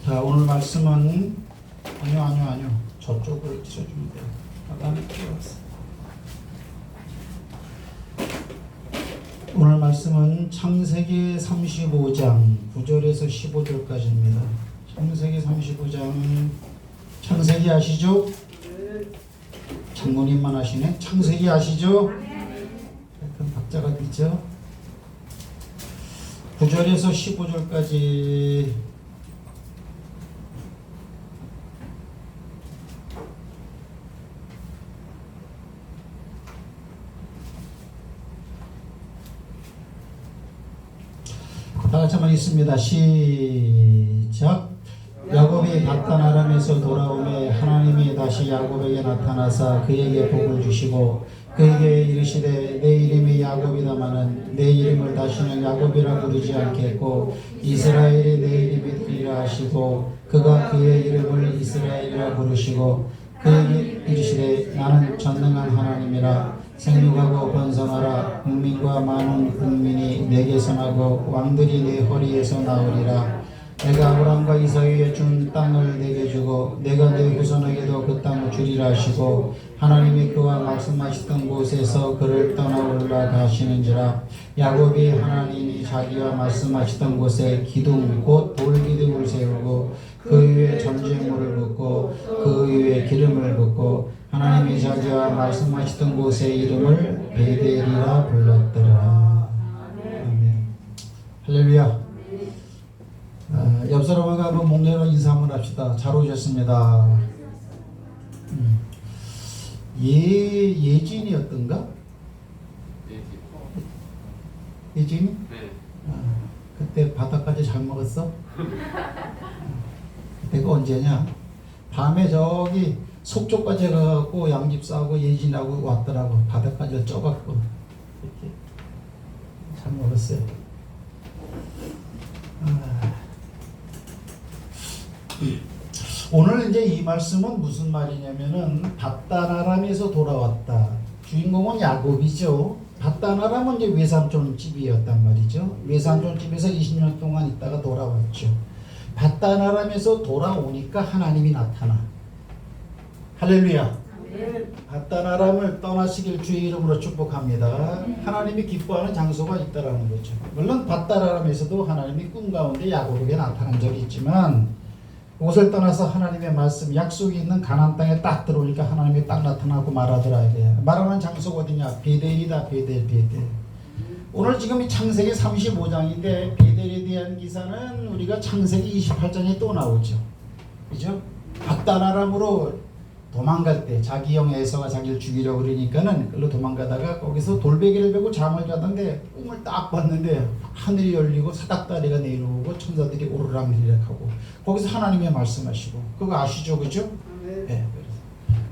자, 오늘 말씀은 아니요. 저쪽을 치워주면 돼요. 나는 들어왔어. 오늘 말씀은 창세기 35장 9절에서 15절까지입니다. 창세기 35장 창세기 아시죠? 장모님만 아시네. 창세기 아시죠? 하여튼 박자가 있죠. 9절에서 15절까지 다 같이 한번 읽습니다. 시작. 야곱이 밧단 아람에서 돌아오매 하나님이 다시 야곱에게 나타나사 그에게 복을 주시고 그에게 이르시되 내 이름이 야곱이다마는 내 이름을 다시는 야곱이라 부르지 않겠고 이스라엘이 내 이름이 되리라 하시고 그가 그의 이름을 이스라엘이라 부르시고 그에게 이르시되 나는 전능한 하나님이라 생육하고 번성하라 국민과 많은 국민이 내게 선하고 왕들이 내 허리에서 나오리라. 내가 아브라함과 이삭에게 준 땅을 내게 주고 내가 내 후손에게도 그 땅을 주리라 하시고 하나님이 그와 말씀하시던 곳에서 그를 떠나 올라가시는지라. 야곱이 하나님이 자기와 말씀하시던 곳에 기둥 곧 돌기둥을 세우고 그 위에 전쟁물을 붓고 그 위에 기름을 붓고 하나님이 자기와 말씀하시던 곳의 이름을 베델이라 불렀더라. 아멘. 할렐루야. 옆 사람과 한번 목례로 인사 한번 합시다. 잘 오셨습니다. 예진이었던가? 예진이? 네. 그때 바닥까지 잘 먹었어? 그때가 언제냐? 밤에 저기 속초까지 가갖고 양집 싸고 예진하고 왔더라고. 바닥까지 쪄갖고 이렇게 잘 먹었어요. 오늘 이제 이 말씀은 무슨 말이냐면은 밧단 아람에서 돌아왔다. 주인공은 야곱이죠. 밧단 아람은 이제 외삼촌 집이었단 말이죠. 외삼촌 집에서 20년 동안 있다가 돌아왔죠. 밧단 아람에서 돌아오니까 하나님이 나타나. 할렐루야. 밧단 아람을 떠나시길 주의 이름으로 축복합니다. 하나님이 기뻐하는 장소가 있다라는 거죠. 물론 밧단 아람에서도 하나님이 꿈 가운데 야곱에게 나타난 적이 있지만 옷을 떠나서 하나님의 말씀 약속이 있는 가나안 땅에 딱 들어오니까 하나님이 딱 나타나고 말하더라. 말하는 장소가 어디냐? 베델이다. 베델. 오늘 지금 이 창세기 35장인데 베델에 대한 기사는 우리가 창세기 28장에 또 나오죠. 그죠? 밧단 아람으로 도망갈 때 자기 형 에서가 자기를 죽이려고 그러니까는 그걸로 도망가다가 거기서 돌베개를 베고 잠을 자던데 꿈을 딱 봤는데 하늘이 열리고 사닥다리가 내려오고 천사들이 오르락내리락하고 거기서 하나님이 말씀하시고 그거 아시죠? 그죠? 네.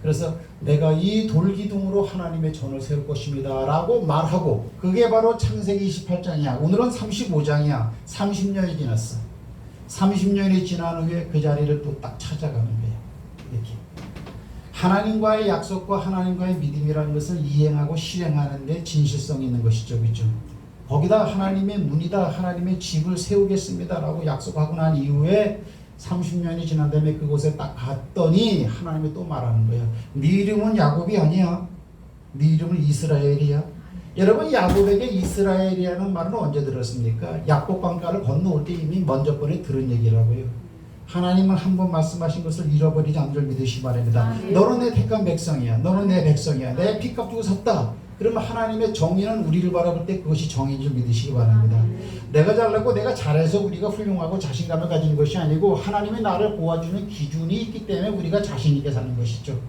그래서 내가 이 돌기둥으로 하나님의 전을 세울 것입니다 라고 말하고 그게 바로 창세기 28장이야. 오늘은 35장이야. 30년이 지났어. 30년이 지난 후에 그 자리를 또 딱 찾아가는 거야. 이렇게 하나님과의 약속과 하나님과의 믿음이라는 것을 이행하고 실행하는 데 진실성이 있는 것이죠. 그죠? 거기다 하나님의 문이다. 하나님의 집을 세우겠습니다 라고 약속하고 난 이후에 30년이 지난 다음에 그곳에 딱 갔더니 하나님이 또 말하는 거야. 네 이름은 야곱이 아니야. 네 이름은 이스라엘이야. 여러분 야곱에게 이스라엘이라는 말은 언제 들었습니까? 야복강가를 건너올 때 이미 먼저 번에 들은 얘기라고요. 하나님은 한 번 말씀하신 것을 잃어버리지 않을 믿으시기 바랍니다. 너는 내 택한 백성이야. 너는 내 백성이야. 내 피값 주고 샀다. 그러면 하나님의 정의는 우리를 바라볼 때 그것이 정의인 줄 믿으시기 바랍니다. 내가 잘나고 내가 잘해서 우리가 훌륭하고 자신감을 가지는 것이 아니고 하나님이 나를 보아주는 기준이 있기 때문에 우리가 자신 있게 사는 것이죠.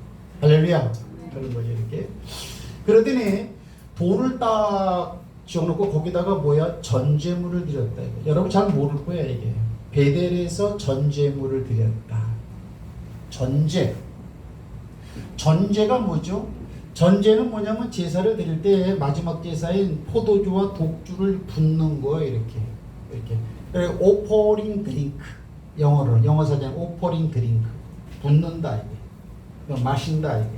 할렐루야. 그런 거죠. 이렇게. 그러더니 돌을 딱 지어놓고 거기다가 뭐야? 전제물을 드렸다. 여러분 잘 모를 거야 이게. 베델에서 전제물을 드렸다. 전제가 뭐죠? 전제는 뭐냐면 제사를 드릴 때 마지막 제사인 포도주와 독주를 붓는 거예요. 이렇게. 그리고 오퍼링 드링크. 영어 사전 오퍼링 드링크. 붓는다 이게. 마신다 이게.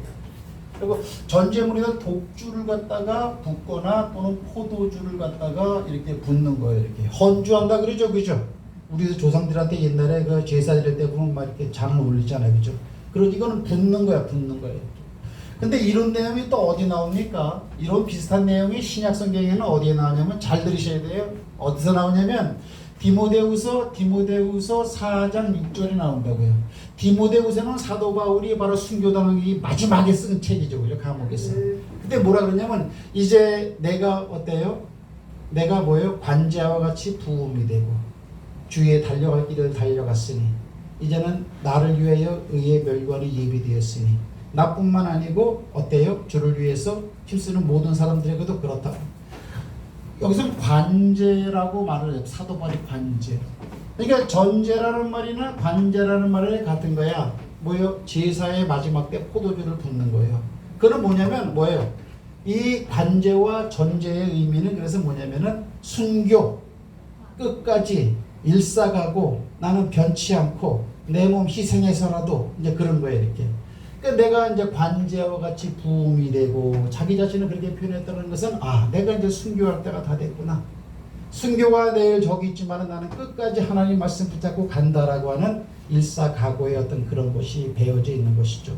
그리고 전제물에다 독주를 갖다가 붓거나 또는 포도주를 갖다가 이렇게 붓는 거예요. 이렇게 헌주한다 그러죠, 그죠? 우리도 조상들한테 옛날에 그 제사 드릴 때 보면 막 이렇게 잔을 올리잖아요, 그죠? 그리고 이거는 붓는 거야, 붓는 거예요. 근데 이런 내용이 또 어디 나옵니까? 이런 비슷한 내용이 신약 성경에는 어디에 나오냐면 잘 들으셔야 돼요. 어디서 나오냐면 디모데후서 4장 6절에 나온다고요. 디모데후서는 사도 바울이 바로 순교당하기 마지막에 쓴 책이죠, 그죠? 감옥에서. 근데 뭐라 그러냐면 이제 내가 어때요? 내가 뭐예요? 관제와 같이 부음이 되고 주의 달려갈 길을 달려갔으니 이제는 나를 위하여 의의 멸관이 예비되었으니 나뿐만 아니고 어때요? 주를 위해서 힘쓰는 모든 사람들에게도 그렇다. 여기서 관제라고 말을 해요. 사도 바울이 관제. 그러니까 전제라는 말이나 관제라는 말이 같은 거야. 뭐예요? 제사의 마지막 때 포도주를 붓는 거예요. 그건 뭐냐면 뭐예요? 이 관제와 전제의 의미는 그래서 뭐냐면은 순교 끝까지 일사가고 나는 변치 않고 내 몸 희생해서라도 이제 그런 거예요, 이렇게. 그러니까 내가 이제 관제와 같이 부음이 되고 자기 자신을 그렇게 표현했다는 것은 내가 이제 순교할 때가 다 됐구나. 순교가 내일 저기 있지만 나는 끝까지 하나님 말씀 붙잡고 간다라고 하는 일사각오의 어떤 그런 것이 배어져 있는 것이죠.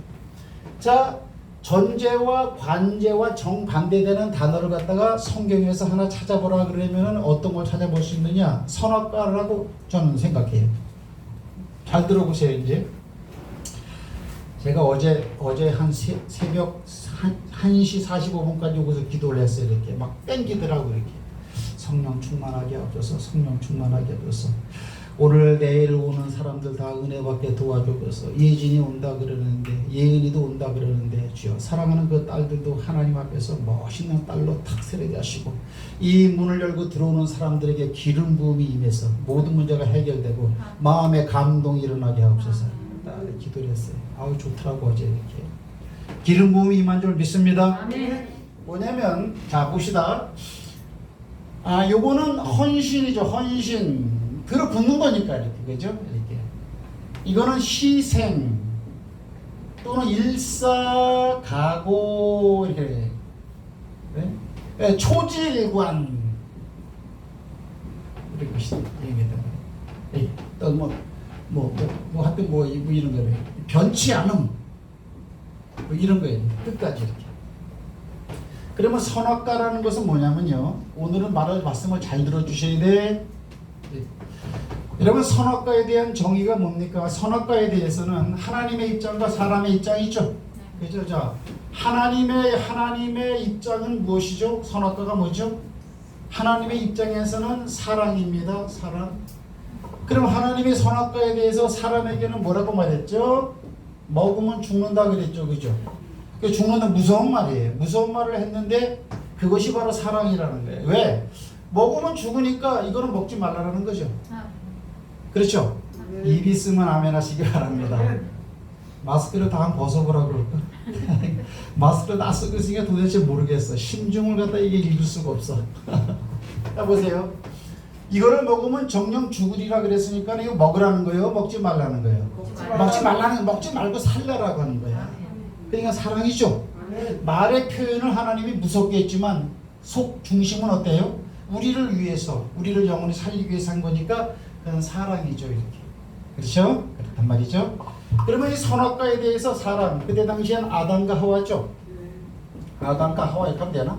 자, 전제와 관제와 정반대되는 단어를 갖다가 성경에서 하나 찾아보라 그러면 어떤 걸 찾아볼 수 있느냐? 선악과라고 저는 생각해요. 잘 들어보세요, 이제. 제가 어제 한 새벽 1시 45분까지 여기서 기도를 했어요. 이렇게 막 땡기더라고. 이렇게 성령 충만하게 하옵소서, 성령 충만하게 하옵소서. 오늘 내일 오는 사람들 다 은혜 받게 도와주옵소서. 예진이 온다 그러는데 예은이도 온다 그러는데 주여 사랑하는 그 딸들도 하나님 앞에서 멋있는 딸로 탁 세례게 하시고 이 문을 열고 들어오는 사람들에게 기름 부음이 임해서 모든 문제가 해결되고 마음의 감동이 일어나게 하옵소서. 기도를 했어요. 아우 좋더라고. 어제 이렇게 기름 부음이 임한 줄 믿습니다. 아멘. 뭐냐면 자 봅시다. 요거는 헌신이죠. 헌신 들어붙는 거니까 이렇게, 그죠? 이렇게 이거는 희생 또는 일사각오 이렇게 네? 초지일관 이렇게 얘기했단 말이에요. 또 하여튼 뭐 이런 거래. 변치 않음 뭐 이런 거예요. 끝까지 이렇게. 그러면 선악과라는 것은 뭐냐면요. 오늘은 말씀을 잘 들어주셔야 돼. 여러분 선악과에 대한 정의가 뭡니까? 선악과에 대해서는 하나님의 입장과 사람의 입장이 있죠. 그죠? 자, 하나님의 입장은 무엇이죠? 선악과가 뭐죠? 하나님의 입장에서는 사랑입니다. 사랑. 그럼 하나님의 선악과에 대해서 사람에게는 뭐라고 말했죠? 먹으면 죽는다 그랬죠. 그죠? 그 죽는다 무서운 말이에요. 무서운 말을 했는데 그것이 바로 사랑이라는 거예요. 왜? 먹으면 죽으니까 이거는 먹지 말라는 거죠. 그렇죠? 입 있으면 아멘 하시기 바랍니다. 마스크를 다 한번 벗어보라고 그럴까? 마스크를 다 쓰고 있으니까 도대체 모르겠어. 심중을 갖다 이게 읽을 수가 없어. 자 보세요. 이거를 먹으면 정령 죽으리라 그랬으니까 이거 먹으라는 거예요? 먹지 말라는 거예요? 먹지 말고 살라라고 하는 거야. 그러니까 사랑이죠. 말의 표현을 하나님이 무섭게 했지만 속 중심은 어때요? 우리를 위해서, 우리를 영원히 살리기 위해서 한 거니까 그건 사랑이죠. 이렇게. 그렇죠? 그렇단 말이죠. 그러면 이 선악과에 대해서 사람, 그때 당시엔 아담과 하와죠. 아담과 하와 이렇게 하면 되나?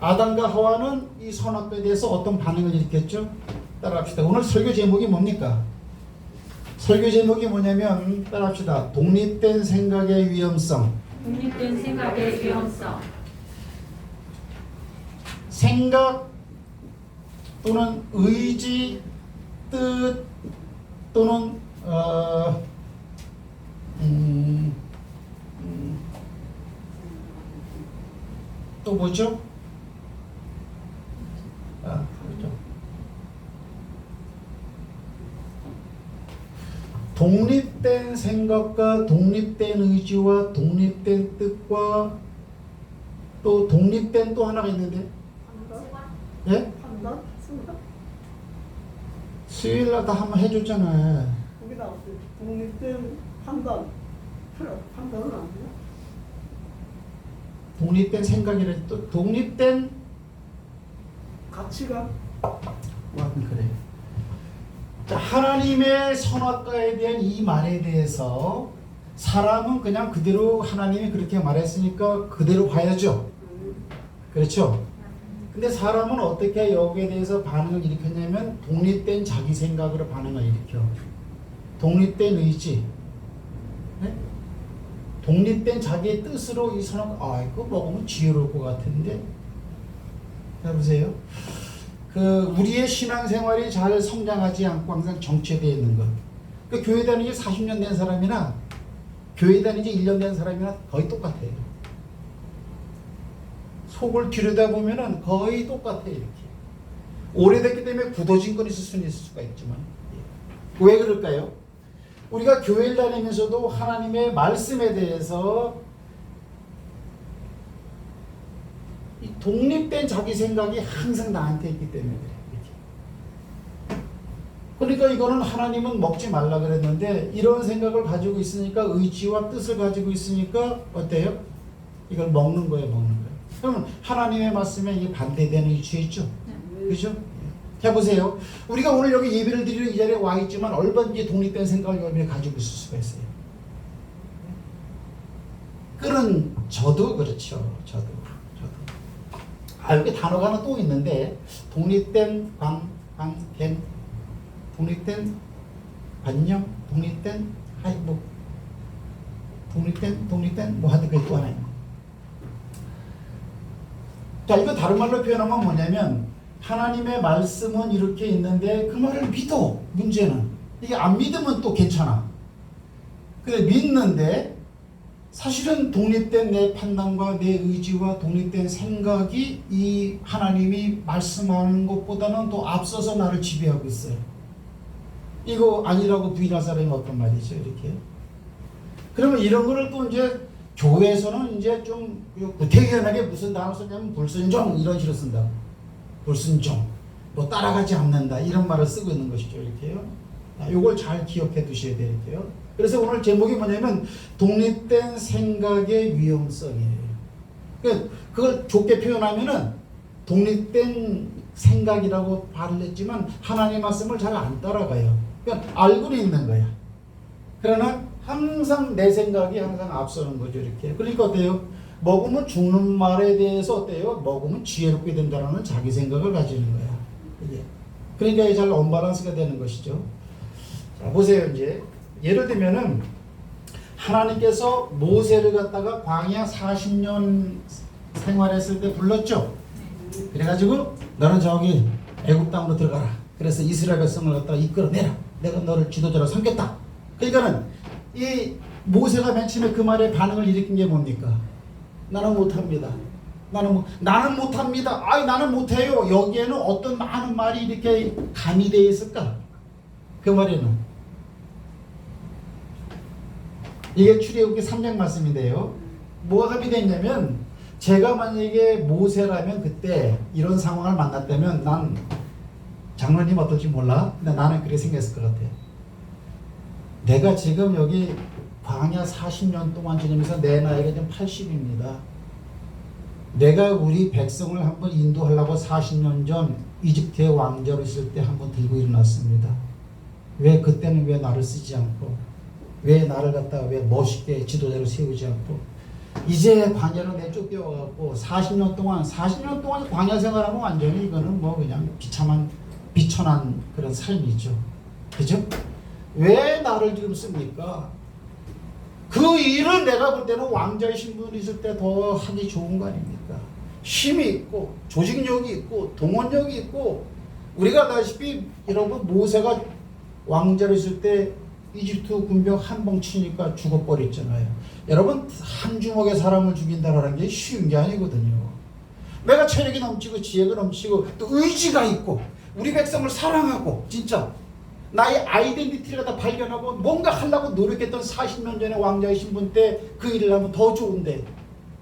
아담과 하와는 이 선악과에 대해서 어떤 반응을 일으켰죠? 따라합시다. 오늘 설교 제목이 뭡니까? 설교 제목이 뭐냐면 따라합시다. 독립된 생각의 위험성. 독립된 생각의 위험성. 생각 또는 의지, 뜻 또는 또 뭐죠? 그렇죠. 독립된 생각과 독립된 의지와 독립된 뜻과 또 독립된 또 하나가 있는데 예? 판단? 순간? 수요일날 다 한번 해줬잖아요. 거기 나왔어요. 독립된 판단. 판단은 안 돼요? 독립된 생각이라 또 독립된 가치가 그래. 자, 하나님의 선악과에 대한 이 말에 대해서 사람은 그냥 그대로 하나님이 그렇게 말했으니까 그대로 봐야죠. 그렇죠? 근데 사람은 어떻게 여기에 대해서 반응을 일으켰냐면 독립된 자기 생각으로 반응을 일으켜. 독립된 의지. 네? 독립된 자기의 뜻으로 이 선악, 이거 먹으면 지혜로울 것 같은데. 자, 보세요. 우리의 신앙생활이 잘 성장하지 않고 항상 정체되어 있는 것. 교회 다니기 40년 된 사람이나 교회 다니기 1년 된 사람이나 거의 똑같아요. 속을 들여다보면 거의 똑같아요. 이렇게. 오래됐기 때문에 굳어진 건 있을 수는 있을 수가 있지만. 왜 그럴까요? 우리가 교회를 다니면서도 하나님의 말씀에 대해서 이 독립된 자기 생각이 항상 나한테 있기 때문에 그래. 그러니까 이거는 하나님은 먹지 말라 그랬는데 이런 생각을 가지고 있으니까 의지와 뜻을 가지고 있으니까 어때요? 이걸 먹는 거예요, 먹는 거예요. 그러면 하나님의 말씀에 이게 반대되는 이치에 있죠. 그렇죠? 자, 보세요. 우리가 오늘 여기 예배를 드리러 이 자리에 와 있지만 얼마든지 독립된 생각을 여러분이 가지고 있을 수가 있어요. 그런 저도 그렇죠. 저도. 여기 단어가 하나 또 있는데 독립된 갱, 독립된 관념, 독립된 하이복, 독립된 뭐 하여튼 그게 또 하나 있는. 자, 이거 다른 말로 표현하면 뭐냐면 하나님의 말씀은 이렇게 있는데 그 말을 믿어. 문제는 이게 안 믿으면 또 괜찮아. 근데 믿는데 사실은 독립된 내 판단과 내 의지와 독립된 생각이 이 하나님이 말씀하는 것보다는 또 앞서서 나를 지배하고 있어요. 이거 아니라고 부인할 사람이 어떤 말이죠, 이렇게. 그러면 이런 거를 또 이제 교회에서는 이제 좀 구태의연하게 무슨 단어 쓰냐면 불순종 이런 식으로 쓴다. 불순종, 뭐 따라가지 않는다 이런 말을 쓰고 있는 것이죠, 이렇게요. 이걸 잘 기억해 두셔야 돼요, 이렇게요. 그래서 오늘 제목이 뭐냐면 독립된 생각의 위험성이에요. 그걸 좋게 표현하면은 독립된 생각이라고 말을 했지만 하나님의 말씀을 잘 안 따라가요. 그러니까 알고는 있는 거야. 그러나 항상 내 생각이 항상 앞서는 거죠, 이렇게. 그러니까 어때요? 먹으면 죽는 말에 대해서 어때요? 먹으면 지혜롭게 된다는 자기 생각을 가지는 거야. 이게. 그러니까 잘 언밸런스가 되는 것이죠. 자, 보세요, 이제. 예를 들면은 하나님께서 모세를 갖다가 광야 40년 생활했을 때 불렀죠. 그래가지고 너는 저기 애굽 땅으로 들어가라. 그래서 이스라엘 백성을 갖다가 이끌어내라. 내가 너를 지도자로 삼겠다. 그러니까는 이 모세가 맨 처음에 그 말에 반응을 일으킨 게 뭡니까? 나는 못합니다. 나는 못합니다. 나는 못해요. 여기에는 어떤 많은 말이 이렇게 가미되어 있을까? 그 말에는. 이게 출애굽기 3장 말씀인데요. 뭐가 가미되었냐면 제가 만약에 모세라면 그때 이런 상황을 만났다면 난 장로님 어떨지 몰라. 근데 나는 그렇게 생겼을 것 같아요. 내가 지금 여기 광야 40년 동안 지내면서 내 나이가 지금 80입니다. 내가 우리 백성을 한번 인도하려고 40년 전 이집트의 왕자로 있을 때 한번 들고 일어났습니다. 왜 그때는 왜 나를 쓰지 않고 왜 나를 갖다가 왜 멋있게 지도자로 세우지 않고 이제 광야로 내 쫓겨와갖고 40년 동안 광야 생활하면 완전히 이거는 뭐 그냥 비천한 그런 삶이죠. 그죠? 왜 나를 지금 씁니까? 그 일은 내가 볼 때는 왕자의 신분이 있을 때 더 하기 좋은 거 아닙니까? 힘이 있고 조직력이 있고 동원력이 있고 우리가 알다시피 여러분 모세가 왕자로 있을 때 이집트 군병 한 방 치니까 죽어버렸잖아요. 여러분 한 주먹에 사람을 죽인다라는 게 쉬운 게 아니거든요. 내가 체력이 넘치고 지혜가 넘치고 또 의지가 있고 우리 백성을 사랑하고 진짜 나의 아이덴티티를 다 발견하고 뭔가 하려고 노력했던 40년 전에 왕자의 신분 때 그 일을 하면 더 좋은데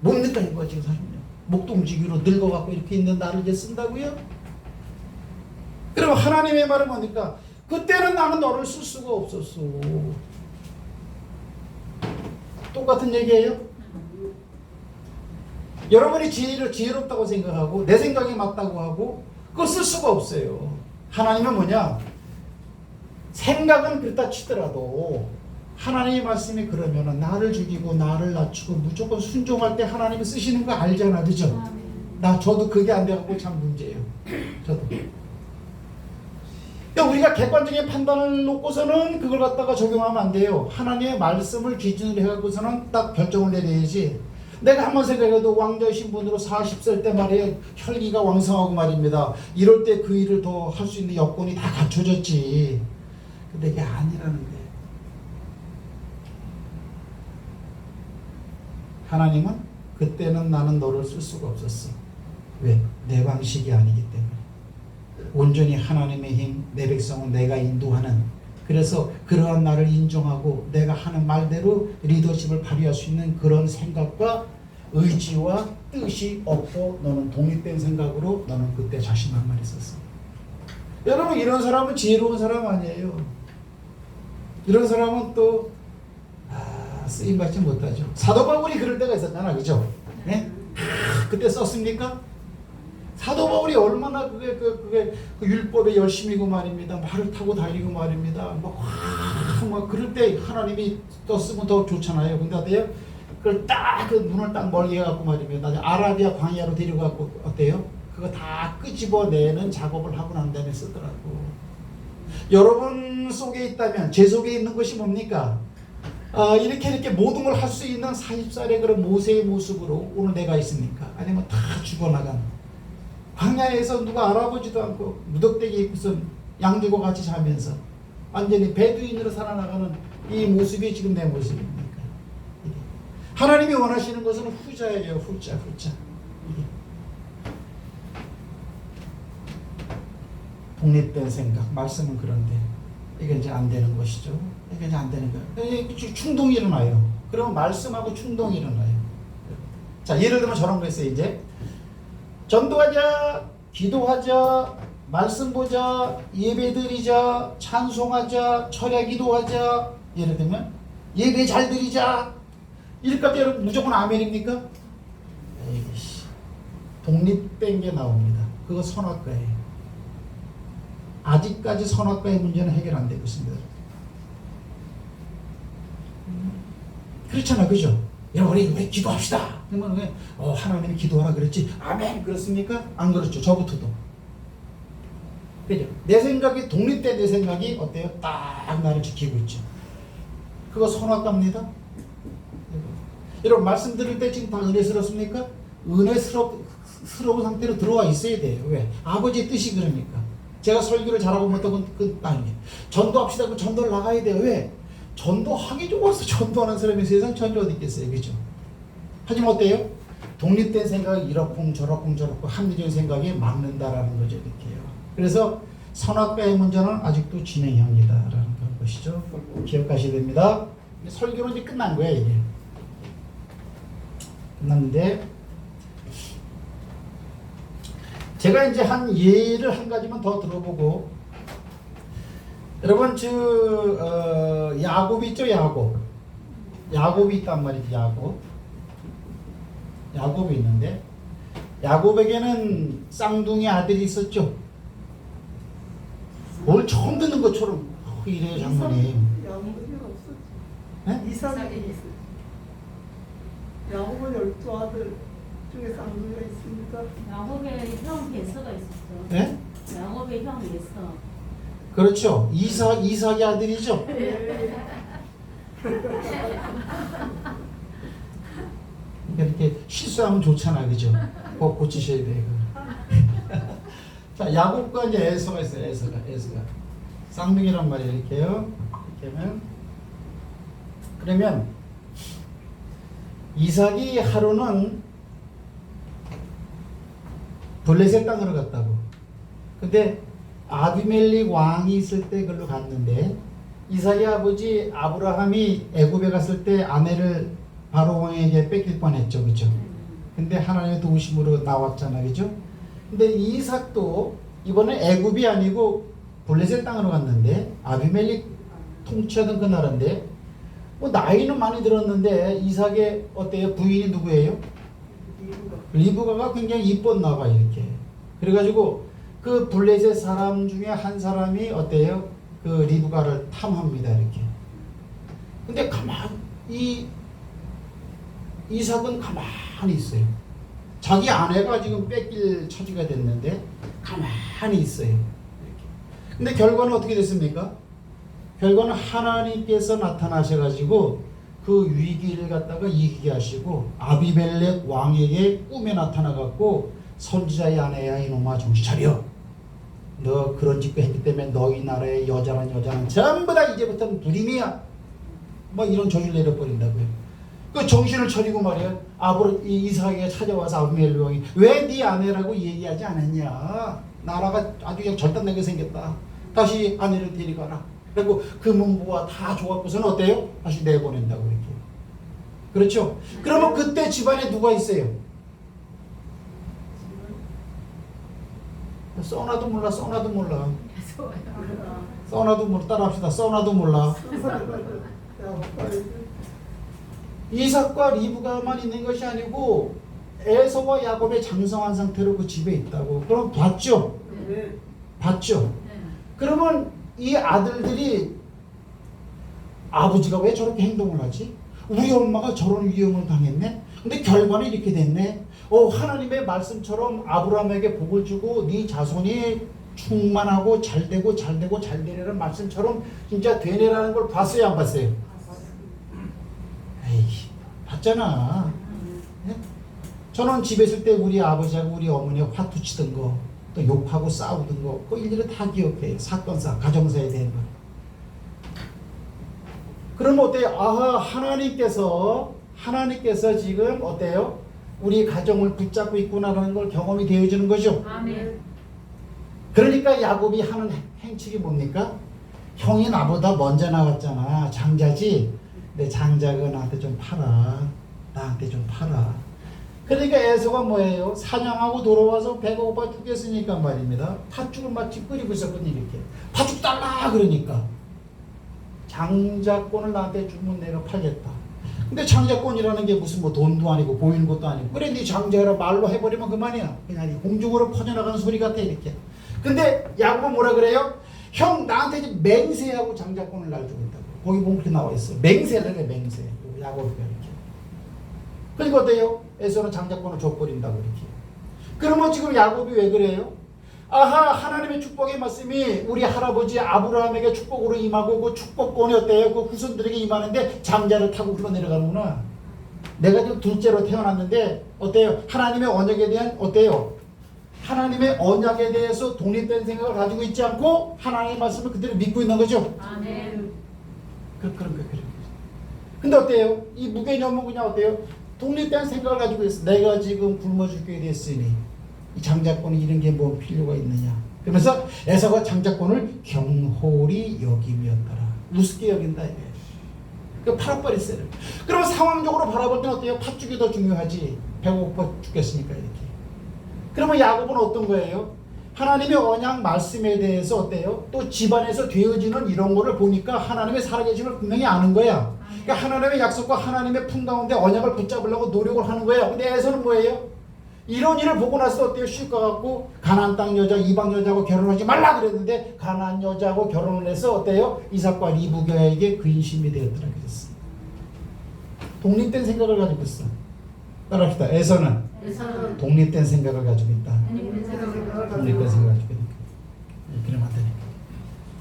뭡니까 이거 지금 40년 목동지기로 늙어갖고 이렇게 있는 나를 이제 쓴다고요? 그럼 하나님의 말은 뭡니까? 그때는 나는 너를 쓸 수가 없었어. 똑같은 얘기예요? 여러분이 지혜롭다고 생각하고 내 생각이 맞다고 하고 그걸 쓸 수가 없어요. 하나님은 뭐냐? 생각은 그렇다 치더라도 하나님의 말씀이 그러면은 나를 죽이고 나를 낮추고 무조건 순종할 때 하나님이 쓰시는 거 알잖아, 그죠? 저도 그게 안 돼갖고 참 문제예요. 저도. 그러니까 우리가 객관적인 판단을 놓고서는 그걸 갖다가 적용하면 안 돼요. 하나님의 말씀을 기준으로 해갖고서는 딱 결정을 내려야지. 내가 한번 생각해도 왕자의 신분으로 40살 때 말이에요. 혈기가 왕성하고 말입니다. 이럴 때 그 일을 더 할 수 있는 여건이 다 갖춰졌지. 근데 이게 아니라는 거예요. 하나님은 그때는 나는 너를 쓸 수가 없었어. 왜? 내 방식이 아니기 때문에. 온전히 하나님의 힘, 내 백성은 내가 인도하는, 그래서 그러한 나를 인정하고 내가 하는 말대로 리더십을 발휘할 수 있는 그런 생각과 의지와 뜻이 없고 너는 독립된 생각으로 너는 그때 자신만만 있었어. 여러분, 이런 사람은 지혜로운 사람 아니에요. 이런 사람은 또 쓰임받지 못하죠. 사도 바울이 그럴 때가 있었잖아, 그죠? 네? 그때 썼습니까? 사도 바울이 얼마나 그게 그 율법에 열심이고 말입니다. 말을 타고 다니고 말입니다. 막 그럴 때 하나님이 떴으면 더 좋잖아요. 근데 어때요? 그걸 딱 그 문을 딱 멀게 해갖고 말입니다. 아라비아 광야로 데려가고 어때요? 그거 다 끄집어내는 작업을 하고 난 다음에 쓰더라고. 여러분 속에 있다면 제 속에 있는 것이 뭡니까? 이렇게 모든 걸 할 수 있는 40살의 그런 모세의 모습으로 오늘 내가 있습니까? 아니면 다 죽어나간 광야에서 누가 알아보지도 않고 무덕대기 입고서 양들과 같이 자면서 완전히 베두인으로 살아나가는 이 모습이 지금 내 모습입니까? 하나님이 원하시는 것은 후자예요. 후자. 독립된 생각, 말씀은 그런데 이게 이제 안 되는 것이죠. 이게 이제 안 되는 거예요. 충동이 일어나요. 그러면 말씀하고 충동이 일어나요. 자, 예를 들면 저런 거 있어요. 이제 전도하자, 기도하자, 말씀 보자, 예배 드리자, 찬송하자, 철야 기도하자. 예를 들면 예배 잘 드리자. 이럴까 때 여러분 무조건 아멘입니까? 에이씨, 독립된 게 나옵니다. 그거 선악과예요. 아직까지 선악과의 문제는 해결 안 되고 있습니다. 그렇잖아, 그죠? 여러분, 우리 기도합시다. 그러면 왜 하나님이 기도하라 그랬지? 아멘. 그렇습니까? 안 그렇죠. 저부터도. 그죠? 내 생각이 독립된 내 생각이 어때요? 딱 나를 지키고 있죠. 그거 선악과입니다. 여러분, 말씀 들을 때 지금 다 은혜스럽습니까? 은혜스러운 상태로 들어와 있어야 돼요. 왜? 아버지의 뜻이 그러니까. 제가 설교를 잘하고 못하고 그 아니에요. 전도합시다. 그럼 전도를 나가야 돼요. 왜? 전도하기 좋아서 전도하는 사람이 세상 천지 어디 있겠어요. 그죠? 하지만 어때요? 독립된 생각이 이러쿵 저러쿵 합리적인 생각이 막는다라는 거죠. 이렇게요. 그래서 선악과의 문제는 아직도 진행형이다라는 것이죠. 기억하셔야 됩니다. 설교는 이제 끝난 거야, 이게. 끝났는데 제가 이제 한 예를 한 가지만 더 들어보고, 여러분 야곱이 있죠. 야곱이 있단 말이죠. 야곱이 있는데 야곱에게는 쌍둥이 아들이 있었죠. 뭘 처음 듣는 것처럼 이래요, 장모님. 야곱은 없었죠. 네? 이삭이 있어요. 야곱은 12아들 중에 쌍둥이가 있습니다. 야곱의 형 예서가 있었죠. 네? 야곱의 형 예서. 그렇죠. 이삭의 아들이죠. 이렇게 실수하면 좋잖아, 그죠? 꼭 고치셔야 돼요. 자, 야곱과 이제 에서가 있어요. 에서가 쌍둥이란 말이에요. 이렇게요. 이렇게 하면, 그러면 이삭이 하루는 블레셋 땅으로 갔다고. 근데 아비멜렉 왕이 있을 때 그걸로 갔는데, 이삭의 아버지 아브라함이 애굽에 갔을 때 아내를 바로 왕에게 뺏길 뻔했죠, 그죠? 근데 하나님의 도우심으로 나왔잖아, 그죠? 근데 이삭도 이번에 애굽이 아니고 블레셋 땅으로 갔는데, 아비멜렉 통치하던 그 나라인데, 뭐 나이는 많이 들었는데 이삭의 어때요? 부인이 누구예요? 리브가가 굉장히 이뻤나 봐 이렇게. 그래가지고 그 블레셋 사람 중에 한 사람이 어때요? 그 리브가를 탐합니다 이렇게. 근데 가만히 이삭은 가만히 있어요. 자기 아내가 지금 뺏길 처지가 됐는데 가만히 있어요. 이렇게. 근데 결과는 어떻게 됐습니까? 결과는 하나님께서 나타나셔가지고 그 위기를 갖다가 이기게 하시고 아비멜렉 왕에게 꿈에 나타나갖고 선지자의 아내야 이놈아 정신 차려. 너 그런 짓도 했기 때문에 너희 나라의 여자는 전부 다 이제부터는 불임이야. 뭐 이런 저주를 내려버린다고요. 그 정신을 차리고 말이야. 이삭에게 찾아와서 아비멜렉 왕이 왜 네 아내라고 얘기하지 않았냐. 나라가 아주 그냥 절단나게 생겼다. 다시 아내를 데려가라. 그리고 금은부와 다 줘갖고서는 어때요? 다시 내보낸다고 이렇게. 그렇죠? 그러면 그때 집안에 누가 있어요? 써나도 몰라. 써나도 몰라. 따라합시다. 써나도 몰라. 이삭과 리브가만 있는 것이 아니고 에서와 야곱의 장성한 상태로 그 집에 있다고. 그럼 봤죠? 봤죠? 그러면 이 아들들이 아버지가 왜 저렇게 행동을 하지? 우리 엄마가 저런 위험을 당했네? 근데 결과는 이렇게 됐네? 하나님의 말씀처럼 아브라함에게 복을 주고 네 자손이 충만하고 잘되고 잘되라는 말씀처럼 진짜 되네라는 걸 봤어요 안 봤어요? 에이 봤잖아. 네? 저는 집에 있을 때 우리 아버지하고 우리 어머니가 화투 치던 거 또 욕하고 싸우던 거 그 일일이 다 기억해요. 사건사 가정사에 대한 거. 그러면 어때요? 아하 하나님께서 지금 어때요? 우리 가정을 붙잡고 있구나라는 걸 경험이 되어지는 거죠. 아멘. 그러니까 야곱이 하는 행칙이 뭡니까? 형이 나보다 먼저 나왔잖아. 장자지. 내 장자가 나한테 좀 팔아. 그러니까 에서가 뭐예요? 사냥하고 돌아와서 배가 고파 죽겠으니까 말입니다. 팥죽을 마치 끓이고 있었거든요. 이렇게. 팥죽 달라 그러니까. 장자권을 나한테 주면 내가 팔겠다. 근데 장자권이라는 게 무슨 뭐 돈도 아니고 보이는 것도 아니고 그래 네 장자라 말로 해버리면 그만이야. 그냥 공중으로 퍼져나가는 소리 같아 이렇게. 근데 야곱은 뭐라 그래요? 형 나한테 이제 맹세하고 장자권을 날 주고 있다고. 거기 보면 그렇게 나와 있어요. 맹세를 해 맹세. 야곱이가 이렇게. 그러니까 어때요? 에서는 장자권을 줘버린다고 이렇게. 그러면 지금 야곱이 왜 그래요? 아하 하나님의 축복의 말씀이 우리 할아버지 아브라함에게 축복으로 임하고 그 축복권이 어때요? 그 후손들에게 임하는데 장자를 타고 흘러내려가는구나. 내가 지금 둘째로 태어났는데 어때요? 하나님의 언약에 대한 어때요? 하나님의 언약에 대해서 독립된 생각을 가지고 있지 않고 하나님의 말씀을 그대로 믿고 있는 거죠. 아멘. 그런 거예요. 근데 어때요? 이 무개념은 그냥 어때요? 독립된 생각을 가지고 있어. 내가 지금 굶어 죽게 됐으니 이 장자권이 이런 게 뭐 필요가 있느냐. 그러면서 에서가 장자권을 경홀히 여김이었더라. 우습게 여긴다 이게. 그 팔아버렸어요. 그러면 상황적으로 바라볼 때는 어때요? 팥죽이 더 중요하지. 배고파 죽겠으니까 이렇게. 그러면 야곱은 어떤 거예요? 하나님의 언약 말씀에 대해서 어때요? 또 집안에서 되어지는 이런 거를 보니까 하나님의 살아계심을 분명히 아는 거야. 그러니까 하나님의 약속과 하나님의 품 가운데 언약을 붙잡으려고 노력을 하는 거예요. 근데 에서는 뭐예요? 이런 일을 보고 나서 어때요? 쉴 것 같고 가나안 땅 여자, 이방 여자하고 결혼하지 말라 그랬는데 가나안 여자하고 결혼을 해서 어때요? 이삭과 리브가에게 근심이 되었더라 그랬어. 독립된 생각을 가지고 있어. 따라합시다. 에서는 독립된 생각을 가지고 있다. 독립된 생각을 가지고 있다. 그러면 안 되니까.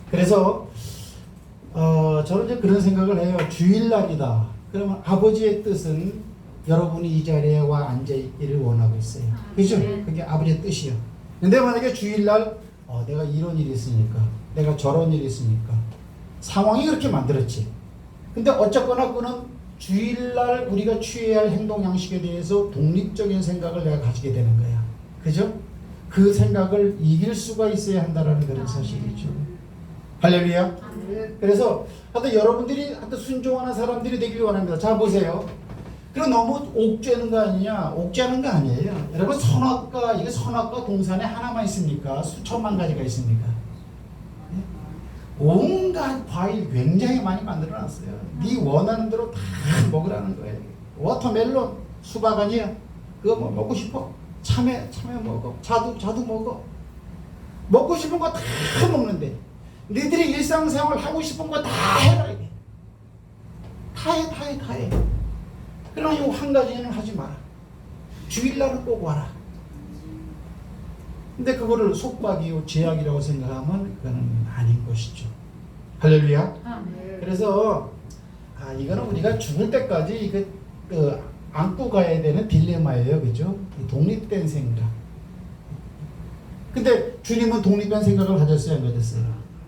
그래서 저는 이제 그런 생각을 해요. 주일날이다. 그러면 아버지의 뜻은 여러분이 이 자리에 와 앉아있기를 원하고 있어요. 그죠? 그게 아버지의 뜻이요. 근데 만약에 주일날 내가 이런 일이 있으니까 내가 저런 일이 있으니까 상황이 그렇게 만들었지. 근데 어쨌거나 그는 주일날 우리가 취해야 할 행동 양식에 대해서 독립적인 생각을 내가 가지게 되는 거야. 그죠? 그 생각을 이길 수가 있어야 한다라는 그런 사실이죠. 할렐루야. 그래서 하여튼 여러분들이 하여튼 순종하는 사람들이 되길 원합니다. 자 보세요. 그럼 너무 옥죄는 거 아니냐? 옥죄는 거 아니에요. 여러분 선악과 이게 선악과 동산에 하나만 있습니까? 수천만 가지가 있습니까? 온갖 과일 굉장히 많이 만들어놨어요. 네 원하는 대로 다 먹으라는 거예요. 워터멜론 수박 아니야? 그거 뭐 먹고 싶어? 참외 먹어. 자두 먹어. 먹고 싶은 거 다 먹는데 너희들이 일상생활 하고 싶은 거 다 해라 이게. 다 해. 그러나 이 한 가지는 하지 마라. 주일날은 꼭 와라. 근데 그거를 속박이요 제약이라고 생각하면 그거는 아닌 것이죠. 할렐루야. 그래서 이거는 우리가 죽을 때까지 안고 가야 되는 딜레마예요, 그죠? 독립된 생각. 근데 주님은 독립된 생각을 가졌어요, 안 가졌어요?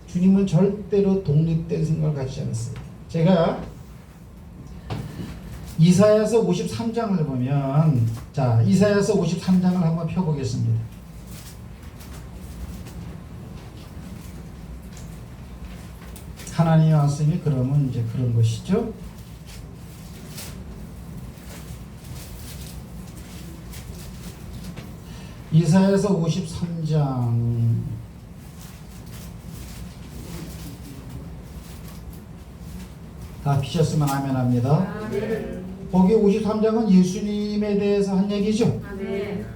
주님은 절대로 독립된 생각을 가지지 않았어요. 제가 이사야서 53장을 보면, 자, 이사야서 53장을 한번 펴보겠습니다. 하나님의 말씀이 그러면 이제 그런 것이죠. 이사야서 53장 다 피셨으면 아멘 합니다. 거기 53장은 예수님에 대해서 한 얘기죠.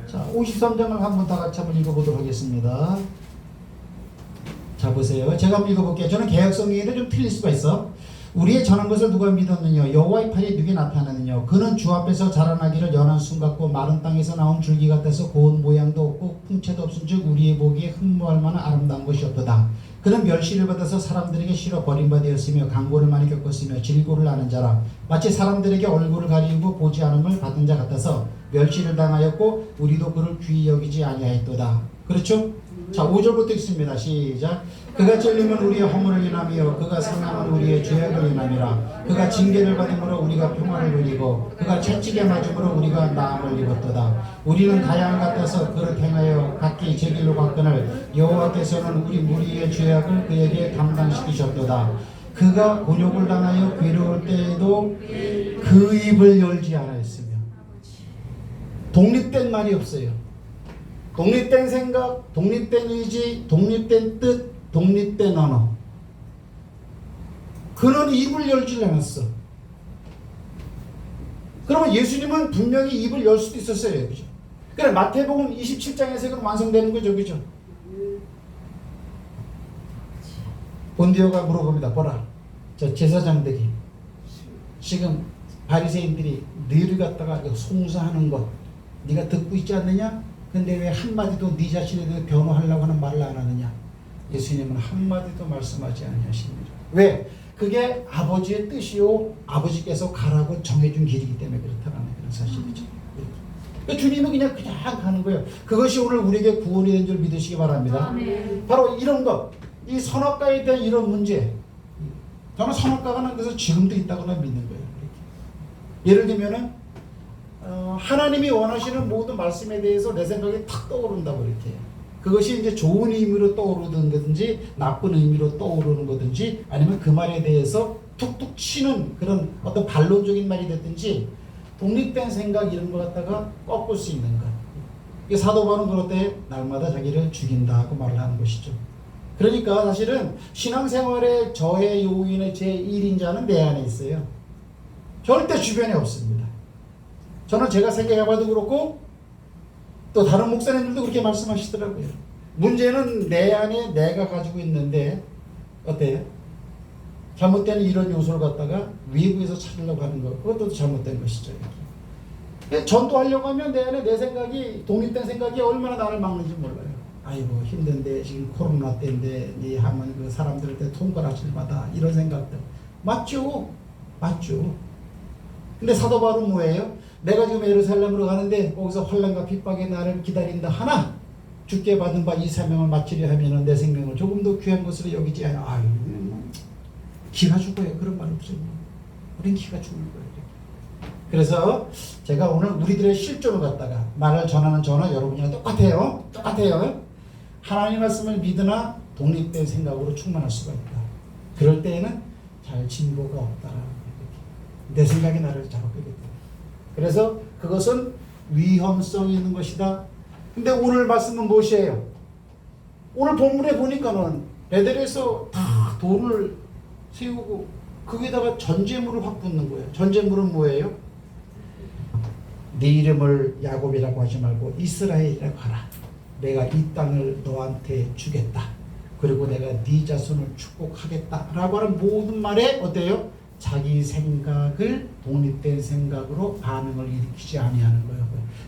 자, 53장을 한번 다 같이 한번 읽어보도록 하겠습니다. 자, 보세요. 제가 한번 읽어볼게요. 저는 개역성경인데 좀 틀릴 수가 있어. 우리의 전한 것을 누가 믿었느냐? 여호와의 팔이 누게 나타나느냐? 그는 주 앞에서 자라나기를 연한 순 같고 마른 땅에서 나온 줄기 같아서 고운 모양도 없고 풍채도 없은즉 우리의 보기에 흠모할 만한 아름다운 것이 없도다. 그는 멸시를 받아서 사람들에게 싫어 버림받았으며 강고를 많이 겪었으며 질고를 아는 자라. 마치 사람들에게 얼굴을 가리고 보지 않음을 받은 자 같아서 멸시를 당하였고 우리도 그를 귀히 여기지 아니하였도다. 그렇죠? 자, 5절부터 읽습니다. 시작. 그가 찔림은 우리의 허물을 인하며 그가 상함은 우리의 죄악을 인함이라. 그가 징계를 받음으로 우리가 평화를 누리고 그가 채찍에 맞음으로 우리가 나음을 입었도다. 우리는 다양 같아서 그를 행하여 각기 제 길로 갔거늘 여호와께서는 우리 무리의 죄악을 그에게 담당시키셨도다. 그가 곤욕을 당하여 괴로울 때에도 그 입을 열지 않았으며. 독립된 말이 없어요. 독립된 생각, 독립된 의지, 독립된 뜻, 독립된 언어. 그는 입을 열지 않았어. 그러면 예수님은 분명히 입을 열 수도 있었어요. 그죠? 그래, 마태복음 27장에서 그럼 완성되는 거죠. 그죠? 본디오가 물어봅니다. 보라. 저 제사장들이 지금 바리새인들이 너희를 갖다가 송사하는 것 네가 듣고 있지 않느냐? 근데 왜 한마디도 네 자신에 대해 변호하려고 하는 말을 안 하느냐? 예수님은 한마디도 말씀하지 아니하십니다. 왜? 그게 아버지의 뜻이요 아버지께서 가라고 정해준 길이기 때문에 그렇다는 그런 사실이죠. 그러니까 주님은 그냥 가는 거예요. 그것이 오늘 우리에게 구원이 된 줄 믿으시기 바랍니다. 아멘. 바로 이런 것, 이 선악과에 대한 이런 문제, 저는 선악과가 그래서 지금도 있다고나 믿는 거예요. 예를 들면은 하나님이 원하시는 모든 말씀에 대해서 내 생각이 탁 떠오른다고 이렇게. 그것이 이제 좋은 의미로 떠오르는 거든지 나쁜 의미로 떠오르는 거든지 아니면 그 말에 대해서 툭툭 치는 그런 어떤 반론적인 말이 됐든지 독립된 생각 이런 거 갖다가 꺾을 수 있는 것. 사도 바울은 그럴 때 날마다 자기를 죽인다고 말을 하는 것이죠. 그러니까 사실은 신앙생활의 저해 요인의 제1인자는 내 안에 있어요. 절대 주변에 없습니다. 저는 제가 생각해봐도 그렇고 또 다른 목사님들도 그렇게 말씀하시더라고요. 문제는 내 안에 내가 가지고 있는데 어때요? 잘못된 이런 요소를 갖다가 외부에서 찾으려고 하는 거, 그것도 잘못된 것이죠. 전도하려고 하면 내 안에 내 생각이, 독립된 생각이 얼마나 나를 막는지 몰라요. 아이고 힘든데 지금 코로나 때인데 니 하면 그 사람들한테 통과하실 마다 이런 생각들 맞죠? 근데 사도 바울은 뭐예요? 내가 지금 예루살렘으로 가는데 거기서 환난과 핍박이 나를 기다린다 하나 주께 받은 바 이 사명을 마치려 하면은 내 생명을 조금 더 귀한 것으로 여기지 않아. 아유, 기가 죽어요. 그런 말 없어요. 우린 기가 죽는 거예요. 그래서 제가 오늘 우리들의 실존을 갖다가 말을 전하는 저는 여러분이랑 똑같아요. 하나님 말씀을 믿으나 독립된 생각으로 충만할 수가 있다. 그럴 때에는 잘 진보가 없다라는 거예요. 내 생각이 나를 잡아끌게 돼. 그래서 그것은 위험성이 있는 것이다. 근데 오늘 말씀은 무엇이에요? 오늘 본문에 보니까는 베델에서 다 돌을 세우고 거기다가 전제물을 확 붓는 거예요. 전제물은 뭐예요? 네 이름을 야곱이라고 하지 말고 이스라엘이라고 하라. 내가 이 땅을 너한테 주겠다. 그리고 내가 네 자손을 축복하겠다 라고 하는 모든 말에 어때요? 자기 생각을 독립된 생각으로 반응을 일으키지 아니하는 거예요.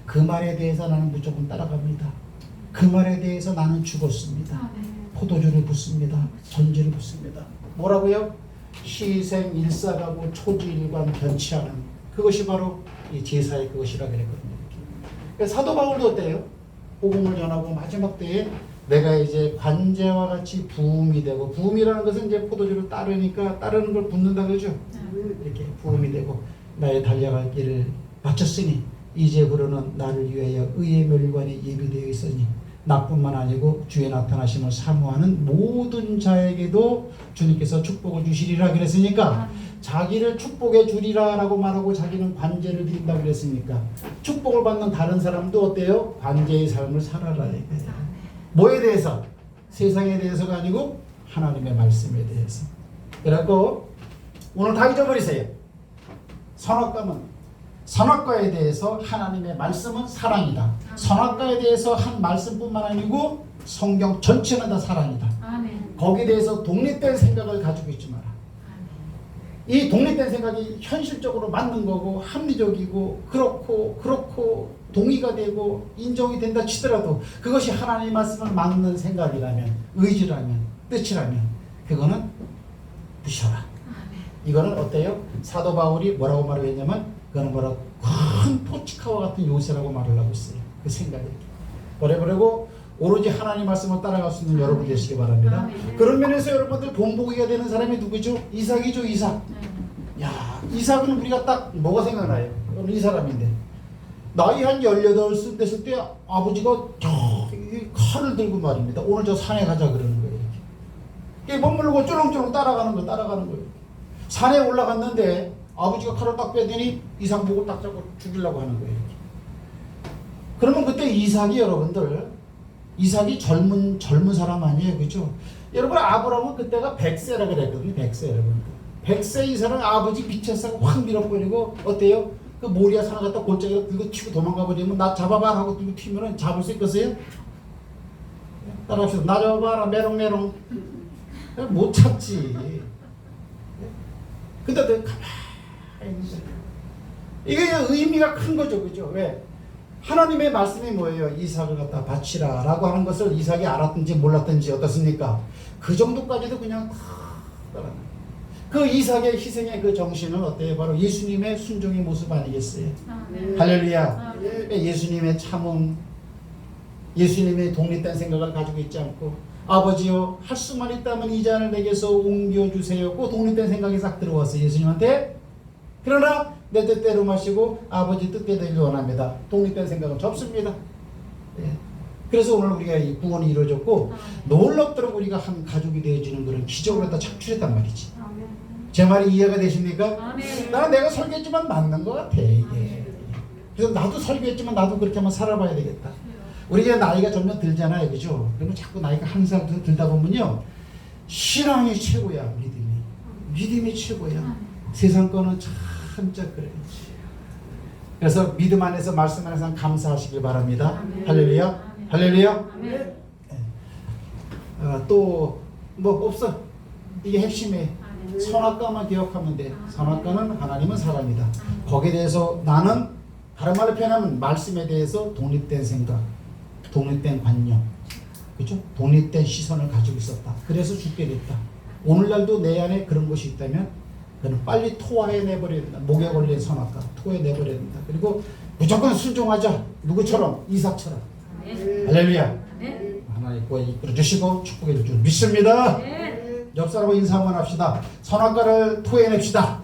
그 말에 대해서 나는 무조건 따라갑니다. 그 말에 대해서 나는 죽었습니다. 포도주를 붓습니다. 전지를 붓습니다. 뭐라고요? 희생 일사가고 초지일관 변치하는 그것이 바로 이 제사의 그것이라 그랬거든요. 그러니까 사도 바울도 어때요? 복음을 전하고 마지막 때에 내가 이제 관제와 같이 부음이 되고, 부음이라는 것은 이제 포도주를 따르니까 따르는 걸 붓는다 그러죠. 이렇게 부음이 되고 나의 달려갈 길을 마쳤으니 이제부로는 나를 위하여 의의 멸관이 예비되어 있으니 나뿐만 아니고 주의 나타나심을 사모하는 모든 자에게도 주님께서 축복을 주시리라 그랬으니까 자기를 축복해 주리라 라고 말하고 자기는 관제를 드린다고 그랬으니까 축복을 받는 다른 사람도 어때요? 관제의 삶을 살아라. 뭐에 대해서? 세상에 대해서가 아니고 하나님의 말씀에 대해서. 그래갖고 오늘 다 잊어버리세요. 선악과에 대해서 하나님의 말씀은 사랑이다. 선악과에 대해서 한 말씀뿐만 아니고 성경 전체는 다 사랑이다. 거기에 대해서 독립된 생각을 가지고 있지 마라. 이 독립된 생각이 현실적으로 맞는 거고 합리적이고 그렇고 동의가 되고 인정이 된다 치더라도 그것이 하나님의 말씀을 막는 생각이라면, 의지라면, 뜻이라면 그거는 부셔라. 이거는 어때요? 사도 바울이 뭐라고 말을 했냐면 그거는 뭐라고 큰 포치카와 같은 요새라고 말을 하고 있어요. 그 생각이. 그리고 오로지 하나님 말씀을 따라갈 수 있는 여러분 되시기 바랍니다. 그런 면에서 여러분들 본보기가 되는 사람이 누구죠? 이삭이죠. 이삭. 야, 이삭은 우리가 딱 뭐가 생각나요? 이 사람인데 나이 한 18살 됐을 때 아버지가 저기 칼을 들고 말입니다. 오늘 저 산에 가자 그러는 거예요. 이렇게 머물고 쫄렁쫄렁 따라가는 거예요. 산에 올라갔는데 아버지가 칼을 딱 빼더니 이삭 보고 딱 잡고 죽이려고 하는 거예요. 그러면 그때 이삭이 여러분들, 이삭이 젊은 사람 아니에요, 그죠? 여러분 아브라함은 그때가 100세라 그랬거든요. 100세 여러분. 100세 이 사람 아버지 미쳤어 확 밀어버리고 어때요? 그 모리아 산을 갖다 골짜기로 들고 튀고 도망가 버리면 나 잡아봐 하고 들고 튀면은 잡을 수 있겠어요? 따라합시다. 나 잡아봐라 메롱메롱. 못 찾지. 근데 내가 가만히 있어. 이게 의미가 큰 거죠, 그죠? 왜? 하나님의 말씀이 뭐예요? 이삭을 갖다 바치라 라고 하는 것을 이삭이 알았든지 몰랐든지 어떻습니까? 그 정도까지도 그냥 다 따라가요. 그 이삭의 희생의 그 정신은 어때요? 바로 예수님의 순종의 모습 아니겠어요? 할렐루야. 예수님의 참음, 예수님의 독립된 생각을 가지고 있지 않고 아버지요 할 수만 있다면 이 잔을 내게서 옮겨주세요. 그 독립된 생각이 싹 들어왔어요. 예수님한테. 그러나 내 뜻대로 마시고 아버지 뜻대로 원합니다. 독립된 생각은 접습니다. 예. 그래서 오늘 우리가 이 구원이 이루어졌고 놀랍도록 우리가 한 가족이 되어지는 그런 기적을 갖다 착출했단 말이지. 제 말이 이해가 되십니까? 나는 내가 설교했지만 맞는 것 같아 이게. 그래서 나도 설교했지만 나도 그렇게 한번 살아봐야 되겠다. 우리가 나이가 점점 들잖아요, 그죠? 그러면 자꾸 나이가 한 살 들다 보면요 신앙이 최고야. 믿음이 최고야. 세상 거는 참자 그래. 그래서 믿음 안에서 말씀 안에서 감사하시길 바랍니다. 할렐루야. 할렐루야. 또 뭐 없어. 이게 핵심이에요. 선악과만 기억하면 돼. 선악과는 하나님은 사람이다. 거기에 대해서 나는 다른 말로 표현하면 말씀에 대해서 독립된 생각, 독립된 관념, 그렇죠? 독립된 시선을 가지고 있었다. 그래서 죽게 됐다. 오늘날도 내 안에 그런 것이 있다면 그는 빨리 토하에 내버려야 된다. 목에 걸린 선악과 토에 내버려야 된다. 그리고 무조건 순종하자. 누구처럼? 이삭처럼. 할렐루야. 하나님 이끌어 주시고 축복해 줄 줄 믿습니다. 옆 사람과 인사 한번 합시다. 선악과를 토해냅시다.